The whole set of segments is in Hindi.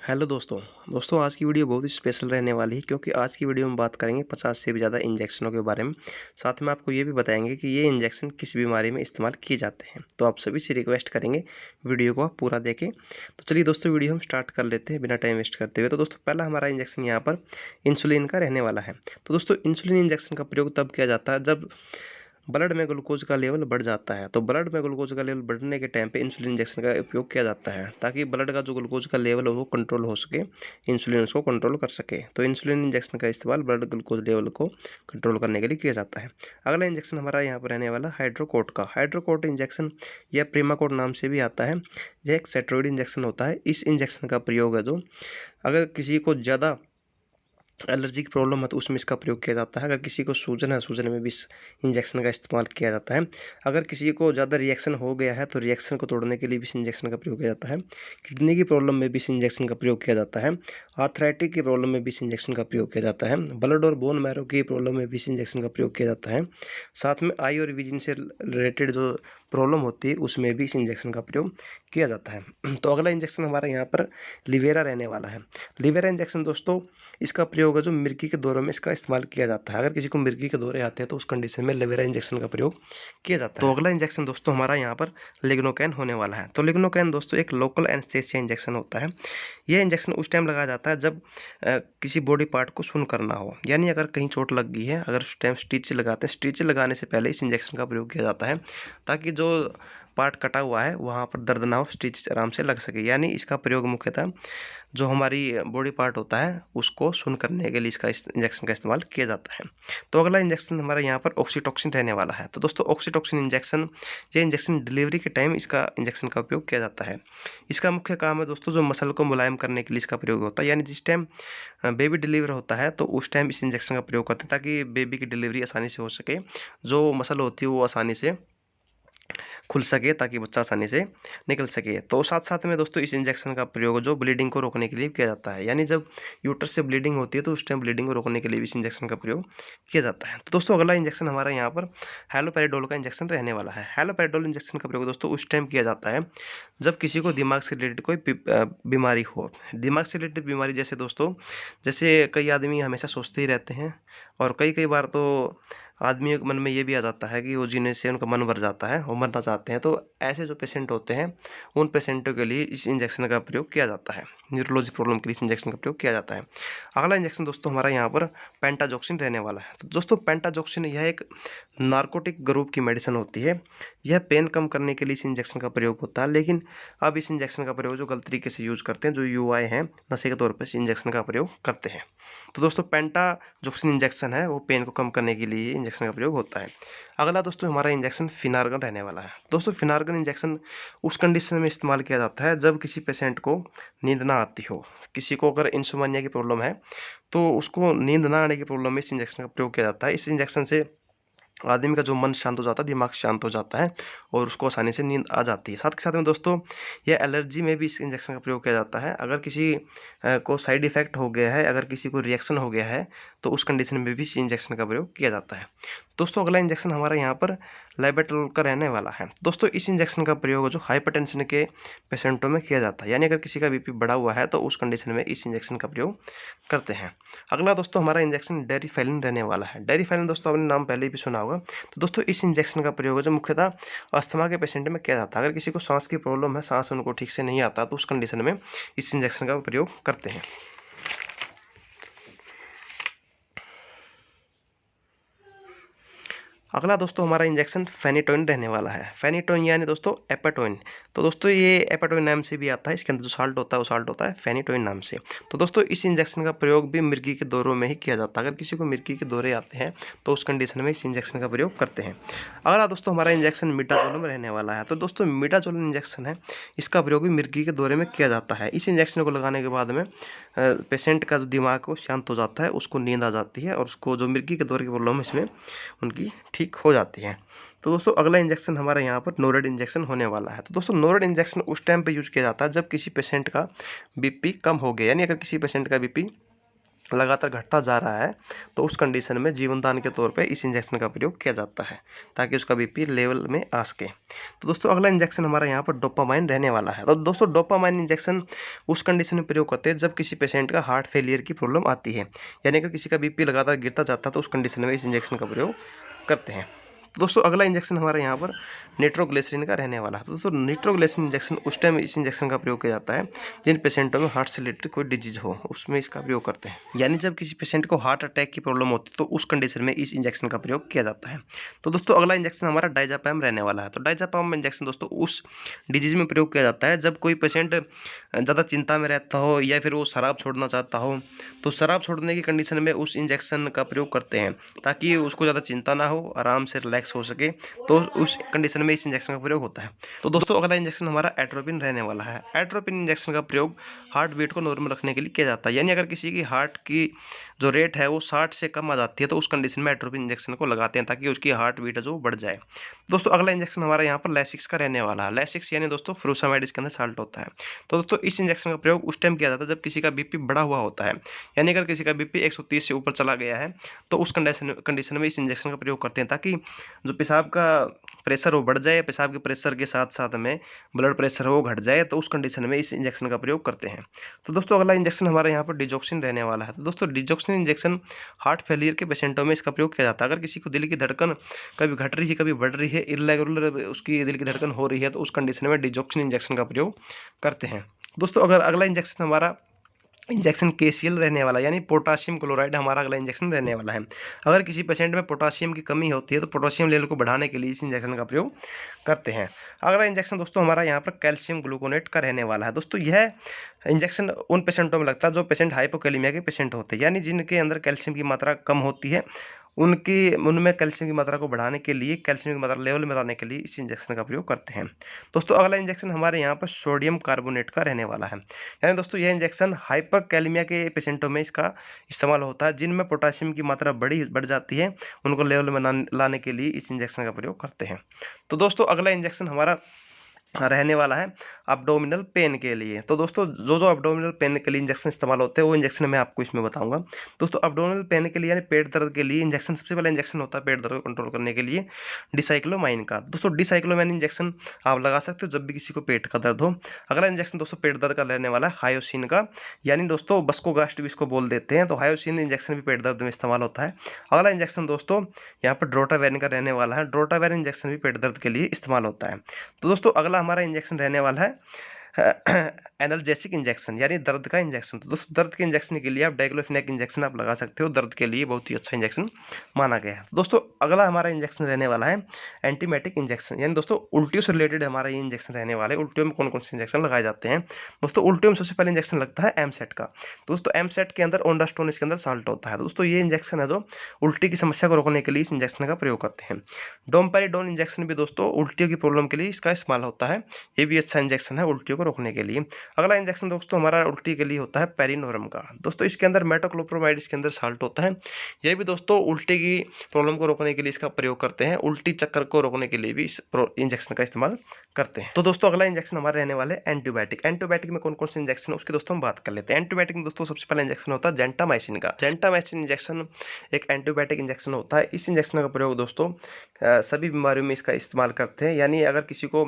हेलो दोस्तों आज की वीडियो बहुत ही स्पेशल रहने वाली है क्योंकि आज की वीडियो में बात करेंगे 50 से भी ज़्यादा इंजेक्शनों के बारे में। साथ में आपको ये भी बताएंगे कि ये इंजेक्शन किस बीमारी में इस्तेमाल किए जाते हैं। तो आप सभी से रिक्वेस्ट करेंगे वीडियो को आप पूरा देखें। तो चलिए दोस्तों वीडियो हम स्टार्ट कर लेते हैं बिना टाइम वेस्ट करते हुए। तो दोस्तों पहला हमारा इंजेक्शन यहाँ पर इंसुलिन का रहने वाला है। तो दोस्तों इंसुलिन इंजेक्शन का प्रयोग तब किया जाता है जब ब्लड में ग्लूकोज का लेवल बढ़ जाता है। तो ब्लड में ग्लूकोज का लेवल बढ़ने के टाइम पे इंसुलिन इंजेक्शन का उपयोग किया जाता है ताकि ब्लड का जो ग्लूकोज का लेवल है वो कंट्रोल हो सके, इंसुलिन उसको कंट्रोल कर सके। तो इंसुलिन इंजेक्शन का इस्तेमाल ब्लड ग्लूकोज लेवल को कंट्रोल करने के लिए किया जाता है। अगला इंजेक्शन हमारा यहाँ पर रहने वाला हाइड्रोकोट का। हाइड्रोकोट इंजेक्शन या प्रीमाकोट नाम से भी आता है। यह एक स्टेरॉइड इंजेक्शन होता है। इस इंजेक्शन का प्रयोग है जो अगर किसी को ज़्यादा एलर्जी की प्रॉब्लम है तो उसमें इसका प्रयोग किया जाता है। अगर किसी को सूजन है, सूजन में भी इस इंजेक्शन का इस्तेमाल किया जाता है। अगर किसी को ज़्यादा रिएक्शन हो गया है तो रिएक्शन को तोड़ने के लिए भी इस इंजेक्शन का प्रयोग किया जाता है। किडनी की प्रॉब्लम में भी इस इंजेक्शन का प्रयोग किया जाता है। आर्थराइटिस की प्रॉब्लम में भी इस इंजेक्शन का प्रयोग किया जाता है। ब्लड और बोन मैरो की प्रॉब्लम में भी इस इंजेक्शन का प्रयोग किया जाता है। साथ में आई और विजन से रिलेटेड जो प्रॉब्लम होती है उसमें भी इस इंजेक्शन का प्रयोग किया जाता है। तो अगला इंजेक्शन हमारा यहाँ पर लिवेरा रहने वाला है। लिवेरा इंजेक्शन दोस्तों इसका प्रयोग है जो मिर्गी के दौरे में इसका इस्तेमाल किया जाता है। अगर किसी को मिर्गी के दौरे आते हैं तो उस कंडीशन में लिवेरा इंजेक्शन का प्रयोग किया जाता है। तो अगला इंजेक्शन दोस्तों हमारा यहाँ पर लिग्नोकैन होने वाला है। तो लिग्नोकैन दोस्तों एक लोकल एनेस्थीसिया इंजेक्शन होता है। यह इंजेक्शन उस टाइम लगाया जाता है जब किसी बॉडी पार्ट को सुन्न करना हो, यानी अगर कहीं चोट लग गई है, अगर उस टाइम स्टिच लगाते हैं, स्टिच लगाने से पहले इस इंजेक्शन का प्रयोग किया जाता है ताकि जो पार्ट कटा हुआ है वहाँ पर दर्द ना हो, स्टिच आराम से लग सके। यानी इसका प्रयोग मुख्यतः जो हमारी बॉडी पार्ट होता है उसको सुन्न करने के लिए इसका इंजेक्शन का इस्तेमाल किया जाता है। तो अगला इंजेक्शन हमारा यहाँ पर ऑक्सीटोसिन रहने वाला है। तो दोस्तों ऑक्सीटोसिन इंजेक्शन, ये इंजेक्शन डिलीवरी के टाइम इसका इंजेक्शन का उपयोग किया जाता है। इसका मुख्य काम है दोस्तों जो मसल को मुलायम करने के लिए इसका प्रयोग होता है। यानी जिस टाइम बेबी डिलीवर होता है तो उस टाइम इस इंजेक्शन का प्रयोग करते हैं ताकि बेबी की डिलीवरी आसानी से हो सके, जो मसल होती है वो आसानी से खुल सके ताकि बच्चा आसानी से निकल सके। तो साथ साथ में दोस्तों इस इंजेक्शन का प्रयोग जो ब्लीडिंग को रोकने के लिए किया जाता है। यानी जब यूट्रस से ब्लीडिंग होती है तो उस टाइम ब्लीडिंग को रोकने के लिए भी इस इंजेक्शन का प्रयोग किया जाता है। तो दोस्तों अगला इंजेक्शन हमारा यहाँ पर हैलोपेरिडोल का इंजेक्शन रहने वाला है। हैलोपेरिडोल इंजेक्शन का प्रयोग दोस्तों उस टाइम किया जाता है जब किसी को दिमाग से रिलेटेड कोई बीमारी हो। दिमाग से रिलेटेड बीमारी जैसे दोस्तों, जैसे कई आदमी हमेशा सोचते ही रहते हैं और कई कई बार तो आदमियों के मन में ये भी आ जाता है कि वो जीने से उनका मन भर जाता है, वो मरना चाहते हैं। तो ऐसे जो पेशेंट होते हैं उन पेशेंटों के लिए इस इंजेक्शन का प्रयोग किया जाता है। न्यूरोलॉजी प्रॉब्लम के लिए इस इंजेक्शन का प्रयोग किया जाता है। अगला इंजेक्शन दोस्तों हमारा यहाँ पर पेंटाजॉक्सिन रहने वाला है। तो दोस्तों पेंटाजॉक्सिन यह एक नार्कोटिक ग्रुप की मेडिसिन होती है। यह पेन कम करने के लिए इस इंजेक्शन का प्रयोग होता है। लेकिन अब इस इंजेक्शन का प्रयोग जो गलत तरीके से यूज करते हैं, जो युवाएं हैं, नशे के तौर पर इस इंजेक्शन का प्रयोग करते हैं। तो दोस्तों पेंटाजॉक्सिन इंजेक्शन है वो पेन को कम करने के लिए इंजेक्शन का प्रयोग होता है। अगला दोस्तों हमारा इंजेक्शन फिनार्गन रहने वाला है। दोस्तों फिनार्गन इंजेक्शन उस कंडीशन में इस्तेमाल किया जाता है जब किसी पेशेंट को नींद ना आती हो। किसी को अगर इंसोम्निया की प्रॉब्लम है तो उसको नींद ना आने की प्रॉब्लम में इस इंजेक्शन का प्रयोग किया जाता है। इस इंजेक्शन से आदमी का जो मन शांत हो जाता है, दिमाग शांत हो जाता है और उसको आसानी से नींद आ जाती है। साथ के साथ में दोस्तों यह एलर्जी में भी इस इंजेक्शन का प्रयोग किया जाता है। अगर किसी को साइड इफेक्ट हो गया है, अगर किसी को रिएक्शन हो गया है तो उस कंडीशन में भी इस इंजेक्शन का प्रयोग किया जाता है। दोस्तों अगला इंजेक्शन हमारा यहाँ पर लाइबेटोल का रहने वाला है। दोस्तों इस इंजेक्शन का प्रयोग जो हाइपरटेंशन के पेशेंटों में किया जाता है। यानी अगर किसी का बीपी बढ़ा हुआ है तो उस कंडीशन में इस इंजेक्शन का प्रयोग करते हैं। अगला दोस्तों हमारा इंजेक्शन डेरिफेलिन रहने वाला है। डेरिफेलिन दोस्तों आपने नाम पहले भी सुना होगा। तो दोस्तों इस इंजेक्शन का प्रयोग जो मुख्यतः अस्थमा के पेशेंट में किया जाता है। अगर किसी को सांस की प्रॉब्लम है, सांस उनको ठीक से नहीं आता तो उस कंडीशन में इस इंजेक्शन का प्रयोग करते हैं। अगला दोस्तों हमारा इंजेक्शन फेनिटोइन रहने वाला है। फेनिटोइन यानी दोस्तों एपेटोइन। तो दोस्तों ये एपेटोइन नाम से भी आता है, इसके अंदर जो साल्ट होता है वो साल्ट होता है फेनिटोइन नाम से। तो दोस्तों इस इंजेक्शन का प्रयोग भी मिर्गी के दौरों में ही किया जाता है। अगर किसी को मिर्गी के दौरे आते हैं तो उस कंडीशन में इस इंजेक्शन का प्रयोग करते हैं। अगला दोस्तों हमारा इंजेक्शन मिडाजोलम रहने वाला है। तो दोस्तों मिडाजोलम इंजेक्शन है, इसका प्रयोग भी मिर्गी के दौरे में किया जाता है। इस इंजेक्शन को लगाने के बाद में पेशेंट का जो दिमाग को शांत हो जाता है, उसको नींद आ जाती है और उसको जो मिर्गी के दौरे की प्रॉब्लम है इसमें उनकी ठीक हो जाती है। तो दोस्तों अगला इंजेक्शन हमारा यहाँ पर नोरेड इंजेक्शन होने वाला है। तो दोस्तों नोरेड इंजेक्शन उस टाइम पे यूज किया जाता है जब किसी पेशेंट का बीपी कम हो गया। यानी अगर किसी पेशेंट का बीपी लगातार घटता जा रहा है, तो उस कंडीशन में जीवनदान के तौर पे इस इंजेक्शन का प्रयोग किया जाता है ताकि उसका बीपी लेवल में आ सके। तो दोस्तों अगला इंजेक्शन हमारा यहाँ पर डोपामाइन रहने वाला है। तो दोस्तों डोपामाइन इंजेक्शन उस कंडीशन में प्रयोग करते हैं जब किसी पेशेंट का हार्ट फेलियर की प्रॉब्लम आती है, यानी अगर किसी का बीपी लगातार गिरता जाता है तो उस कंडीशन में इस इंजेक्शन का प्रयोग करते हैं। तो दोस्तों अगला इंजेक्शन हमारे यहाँ पर निट्रोग्लिसरीन का रहने वाला है। तो दोस्तों निट्रोग्लिसरीन इंजेक्शन उस टाइम इस इंजेक्शन का प्रयोग किया जाता है जिन पेशेंटों में हार्ट से रिलेटेड कोई डिजीज हो, उसमें इसका प्रयोग करते हैं। यानी जब किसी पेशेंट को हार्ट अटैक की प्रॉब्लम होती है तो उस कंडीशन में इस इंजेक्शन का प्रयोग किया जाता है। तो दोस्तों अगला इंजेक्शन हमारा डायजापाम रहने वाला है। तो डायजापाम इंजेक्शन दोस्तों उस डिजीज में प्रयोग किया जाता है जब कोई पेशेंट ज़्यादा चिंता में रहता हो या फिर वो शराब छोड़ना चाहता हो, तो शराब छोड़ने की कंडीशन में उस इंजेक्शन का प्रयोग करते हैं ताकि उसको ज़्यादा चिंता ना हो, आराम से रिलैक्स हो सके, तो उस कंडीशन में इस इंजेक्शन का प्रयोग होता है। तो दोस्तों अगला इंजेक्शन हमारा एट्रोपिन रहने वाला है। एट्रोपिन इंजेक्शन का प्रयोग हार्ट बीट को नॉर्मल रखने के लिए किया जाता है, यानी अगर किसी की हार्ट की जो रेट है वो 60 से कम आ जाती है तो उस कंडीशन में एट्रोपिन इंजेक्शन को लगाते हैं ताकि उसकी हार्ट बीट जो बढ़ जाए। दोस्तों अगला इंजेक्शन हमारा यहाँ पर लैसिक्स का रहने वाला है। लैसिक्स यानी दोस्तों फ्रूसामाइड, इसके अंदर साल्ट होता है। तो दोस्तों इस इंजेक्शन का प्रयोग उस टाइम किया जाता है जब किसी का बीपी बढ़ा हुआ होता है, यानी अगर किसी का बीपी 130 से ऊपर चला गया है तो उस कंडीशन में इस इंजेक्शन का प्रयोग करते हैं ताकि जो पेशाब का प्रेशर वो बढ़ जाए, पेशाब के प्रेशर के साथ साथ में ब्लड प्रेशर वो घट जाए, तो उस कंडीशन में इस इंजेक्शन का प्रयोग करते हैं। तो दोस्तों अगला इंजेक्शन हमारे यहाँ पर डिजॉक्सिन रहने वाला है। तो दोस्तों डिजॉक्सिन इंजेक्शन हार्ट फेलियर के पेशेंटों में इसका प्रयोग किया जाता है। अगर किसी को दिल की धड़कन कभी घट रही है, कभी बढ़ रही है, इर्रेगुलर उसकी दिल की धड़कन हो रही है, तो उस कंडीशन में डिजॉक्सिन इंजेक्शन का प्रयोग करते हैं। दोस्तों अगर अगला इंजेक्शन हमारा इंजेक्शन केसीएल रहने वाला, यानी पोटाशियम क्लोराइड हमारा अगला इंजेक्शन रहने वाला है। अगर किसी पेशेंट में पोटाशियम की कमी होती है तो पोटाशियम लेवल को बढ़ाने के लिए इस इंजेक्शन का प्रयोग करते हैं। अगला इंजेक्शन दोस्तों हमारा यहाँ पर कैल्शियम ग्लूकोनेट का रहने वाला है। दोस्तों यह इंजेक्शन उन पेशेंटों में लगता है जो पेशेंट हाइपोकैलेमिया के पेशेंट होते हैं, यानी जिनके अंदर कैल्शियम की मात्रा कम होती है, उनमें कैल्शियम की मात्रा को बढ़ाने के लिए, कैल्शियम की मात्रा लेवल में लाने के लिए इस इंजेक्शन का प्रयोग करते हैं। दोस्तों अगला इंजेक्शन हमारे यहाँ पर सोडियम कार्बोनेट का रहने वाला है। यानी दोस्तों यह इंजेक्शन हाइपरकैलेमिया के पेशेंटों में इसका इस्तेमाल होता है, जिनमें पोटाशियम की मात्रा बढ़ जाती है, उनको लेवल में लाने के लिए इस इंजेक्शन का प्रयोग करते हैं। तो दोस्तों अगला इंजेक्शन हमारा रहने वाला है अब्डोमिनल पेन के लिए। तो दोस्तों जो अब्डोमिनल पेन के लिए इंजेक्शन इस्तेमाल होते हैं वो इंजेक्शन मैं आपको इसमें बताऊंगा। दोस्तों अब्डोमिनल पेन के लिए यानी पेट दर्द के लिए इंजेक्शन, सबसे पहला इंजेक्शन होता है पेट दर्द को कंट्रोल करने के लिए डिसाइक्लोमाइन का। दोस्तों डिसाइक्लोमाइन इंजेक्शन आप लगा सकते हो जब भी किसी को पेट का दर्द हो। अगला इंजेक्शन दोस्तों पेट दर्द का रहने वाला है हायोसिन का, यानी दोस्तों बस्कोगास्ट भी इसको बोल देते हैं। तो हायोसिन इंजेक्शन भी पेट दर्द में इस्तेमाल होता है। अगला इंजेक्शन दोस्तों यहाँ पर ड्रोटावेरिन का रहने वाला है। ड्रोटावेरिन इंजेक्शन भी पेट दर्द के लिए इस्तेमाल होता है। तो दोस्तों अगला हमारा इंजेक्शन रहने वाला है एनाल्जेसिक इंजेक्शन, यानी दर्द का इंजेक्शन। तो दोस्तों दर्द के इंजेक्शन के लिए आप डाइक्लोफिनेक इंजेक्शन आप लगा सकते हो, दर्द के लिए बहुत ही अच्छा इंजेक्शन माना गया है। तो दोस्तों अगला हमारा इंजेक्शन रहने वाला है एंटीमेटिक इंजेक्शन, यानी दोस्तों उल्टियों से रिलेटेड हमारा ये इंजेक्शन रहने वाला है। उल्टियों में कौन कौन से इंजेक्शन लगाए जाते हैं? दोस्तों उल्टियों में सबसे पहले इंजेक्शन लगता है एमसेट का। तो दोस्तों एमसेट के अंदर ओंडास्टोन, इसके अंदर साल्ट होता है। तो दोस्तों ये इंजेक्शन है जो उल्टी की समस्या को रोकने के लिए इस इंजेक्शन का प्रयोग करते हैं। डोमपेरिडोन इंजेक्शन भी दोस्तों उल्टियों की प्रॉब्लम के लिए इसका इस्तेमाल होता है। ये भी अच्छा इंजेक्शन है उल्टियों को रोकने के लिए। अगला इंजेक्शन दोस्तों हमारा उल्टी के लिए होता है पेरिनोरम का। दोस्तों इसके अंदर मेटोक्लोप्रोमाइड, इसके अंदर साल्ट होता है। यह भी दोस्तों उल्टी की प्रॉब्लम को रोकने के लिए इसका प्रयोग करते हैं। उल्टी चक्कर को रोकने के लिए भी इस इंजेक्शन का इस्तेमाल करते हैं। तो दोस्तों अगला इंजेक्शन हमारे रहने वाले एंटीबायोटिक। एंटीबायोटिक में कौन कौन से इंजेक्शन है उसकी दोस्तों हम बात कर लेते हैं। एंटीबायोटिक में दोस्तों सबसे पहला इंजेक्शन होता है जेंटामाइसिन का। जेंटामाइसिन इंजेक्शन एक एंटीबायोटिक इंजेक्शन होता है। इस इंजेक्शन का प्रयोग दोस्तों सभी बीमारियों में इसका इस्तेमाल करते हैं, यानी अगर किसी को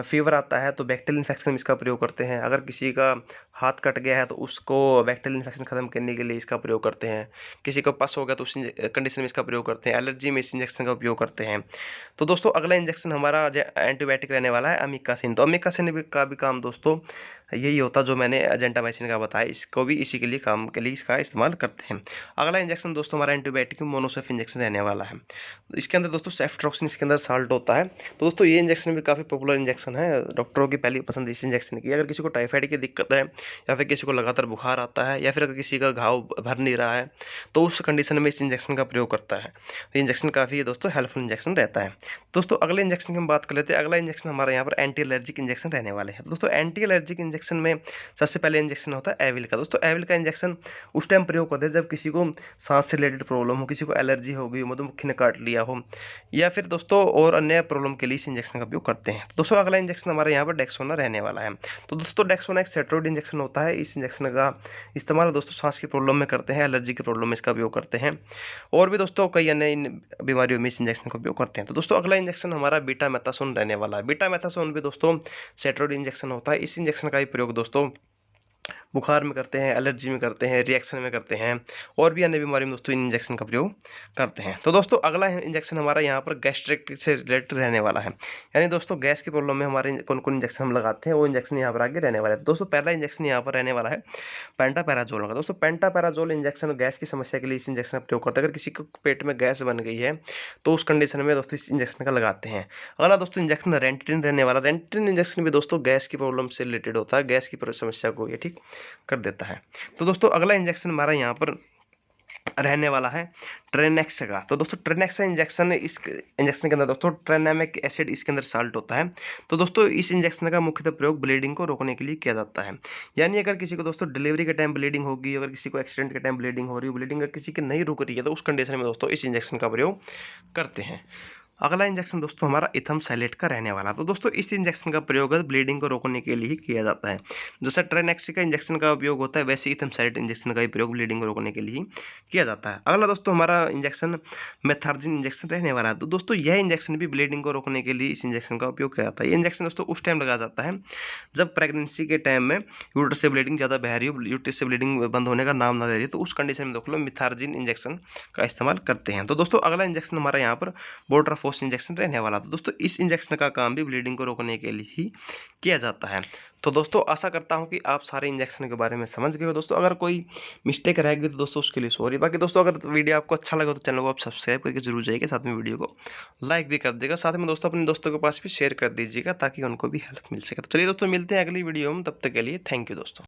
फीवर आता है तो बैक्टीरियल इन्फेक्शन में इसका प्रयोग करते हैं। अगर किसी का हाथ कट गया है तो उसको बैक्टीरियल इन्फेक्शन खत्म करने के लिए इसका प्रयोग करते हैं। किसी को पस हो गया तो उस कंडीशन में इसका प्रयोग करते हैं। एलर्जी में इस इंजेक्शन का उपयोग करते हैं। तो दोस्तों अगला इंजेक्शन हमारा एंटीबायोटिक रहने वाला है अमीकासिन। तो अमीकासिन का भी काम दोस्तों यही होता जो मैंने जेंटामाइसिन का बताया, इसको भी इसी के लिए काम के लिए इसका इस्तेमाल करते हैं। अगला इंजेक्शन दोस्तों हमारा एंटीबायोटिक मोनोसेफ इंजेक्शन रहने वाला है। इसके अंदर दोस्तों सेफ्ट्रोक्सिन, इसके अंदर साल्ट होता है। तो दोस्तों ये इंजेक्शन भी काफ़ी पॉपुलर इंजेक्शन है, डॉक्टरों की पहली पसंद इस इंजेक्शन की। अगर किसी को टाइफाइड की दिक्कत है या फिर किसी को लगातार बुखार आता है या फिर अगर किसी का घाव भर नहीं रहा है तो उस कंडीशन में इस इंजेक्शन का प्रयोग करता है। तो इंजेक्शन काफ़ी दोस्तों हेल्पफुल इंजेक्शन रहता है। दोस्तों अगले इंजेक्शन की हम बात कर लेते हैं। अगला इंजेक्शन हमारे यहाँ पर एंटी एलर्जिक इंजेक्शन रहने वाले हैं। दोस्तों एंटी एलर्जिक इंजेक्शन इंजेक्शन में सबसे पहले इंजेक्शन होता है एविल का। दोस्तों एविल का इंजेक्शन उस टाइम प्रयोग करते हैं जब किसी को सांस से रिलेटेड प्रॉब्लम हो, किसी को एलर्जी हो गई, मधुमक्खी ने काट लिया हो, या फिर दोस्तों और अन्य प्रॉब्लम के लिए इस इंजेक्शन का उपयोग करते हैं। दोस्तों अगला इंजेक्शन हमारे यहाँ पर डेक्सोना रहने वाला है। तो दोस्तों डेक्सोना एक स्टेरॉइड इंजेक्शन होता है। इस इंजेक्शन का इस्तेमाल दोस्तों सांस की प्रॉब्लम में करते हैं, एलर्जी की प्रॉब्लम में इसका उपयोग करते हैं, और भी दोस्तों कई अन्य इन बीमारियों में इस इंजेक्शन का उपयोग करते हैं। तो दोस्तों अगला इंजेक्शन हमारा बीटामेथासोन रहने वाला है। बीटामेथासोन भी दोस्तों स्टेरॉइड इंजेक्शन होता है। इस इंजेक्शन का ही प्रयोग दोस्तों बुखार में करते हैं, एलर्जी में करते हैं, रिएक्शन में करते हैं, और भी अन्य बीमारी में दोस्तों इन इंजेक्शन का प्रयोग करते हैं। तो दोस्तों अगला इंजेक्शन हमारा यहाँ पर गैस्ट्रिक से रिलेटेड रहने वाला है, यानी दोस्तों गैस की प्रॉब्लम में हमारे कौन कौन इंजेक्शन हम लगाते हैं वो इंजेक्शन यहाँ पर आगे रहने वाला है। तो दोस्तों पहला इंजेक्शन यहाँ पर रहने वाला है पेंटापैराजोल का। दोस्तों पेंटापैराजोल इंजेक्शन गैस की समस्या के लिए इस इंजेक्शन का प्रयोग करते हैं। अगर किसी को पेट में गैस बन गई है तो उस कंडीशन में दोस्तों इस इंजेक्शन का लगाते हैं। अगला दोस्तों इंजेक्शन रेंटिन रहने वाला। रेंटिन इंजेक्शन भी दोस्तों गैस की प्रॉब्लम से रिलेटेड होता है, गैस की समस्या को ये ठीक कर देता है। तो दोस्तों अगला इंजेक्शन हमारा यहाँ पर रहने वाला है ट्रेनेक्स का। तो दोस्तों ट्रेनेक्स इंजेक्शन, इस इंजेक्शन के अंदर दोस्तों ट्रेनेमिक एसिड इसके अंदर साल्ट होता है। तो दोस्तों इस इंजेक्शन का मुख्यतः प्रयोग ब्लीडिंग को रोकने के लिए किया जाता है। यानी अगर किसी को दोस्तों डिलीवरी के टाइम ब्लीडिंग होगी, अगर किसी को एक्सीडेंट के टाइम ब्लीडिंग हो रही है, ब्लीडिंग अगर किसी की नहीं रुक रही है, तो उस कंडीशन में दोस्तों इस इंजेक्शन का प्रयोग करते हैं। अगला इंजेक्शन दोस्तों हमारा इथमसाइलेट का रहने वाला। तो दोस्तों इस इंजेक्शन का प्रयोग ब्लीडिंग को रोकने के लिए ही किया जाता है। जैसे ट्रेनेक्स का इंजेक्शन का उपयोग होता है, वैसे इथमसाइलेट इंजेक्शन का ही प्रयोग ब्लीडिंग को रोकने के लिए किया जाता है। अगला दोस्तों हमारा इंजेक्शन मेथार्जिन इंजेक्शन रहने वाला है। तो दोस्तों यह इंजेक्शन भी ब्लीडिंग को रोकने के लिए इस इंजेक्शन का उपयोग किया जाता है। ये इंजेक्शन दोस्तों उस टाइम लगाया जाता है जब प्रेगनेंसी के टाइम में यूट्रस से ब्लीडिंग ज़्यादा बह रही हो, यूट्रस से ब्लीडिंग बंद होने का नाम ना ले रही, तो उस कंडीशन में दोस्तों मेथार्जिन इंजेक्शन का इस्तेमाल करते हैं। तो दोस्तों अगला इंजेक्शन हमारा यहाँ पर बोट्राफोस इंजेक्शन रहने वाला। तो दोस्तों इस इंजेक्शन का काम भी ब्लीडिंग को रोकने के लिए ही किया जाता है। तो दोस्तों आशा करता हूं कि आप सारे इंजेक्शन के बारे में समझ गए हो। दोस्तों अगर कोई मिस्टेक रह गई तो दोस्तों उसके लिए सॉरी। बाकी दोस्तों अगर वीडियो आपको अच्छा लगा तो चैनल को आप सब्सक्राइब करके जरूर जाइएगा, साथ में वीडियो को लाइक भी कर देगा, साथ में दोस्तों अपने दोस्तों के पास भी शेयर कर दीजिएगा ताकि उनको भी हेल्प मिल सके। तो चलिए दोस्तों मिलते हैं अगली वीडियो में, तब तक के लिए थैंक यू दोस्तों।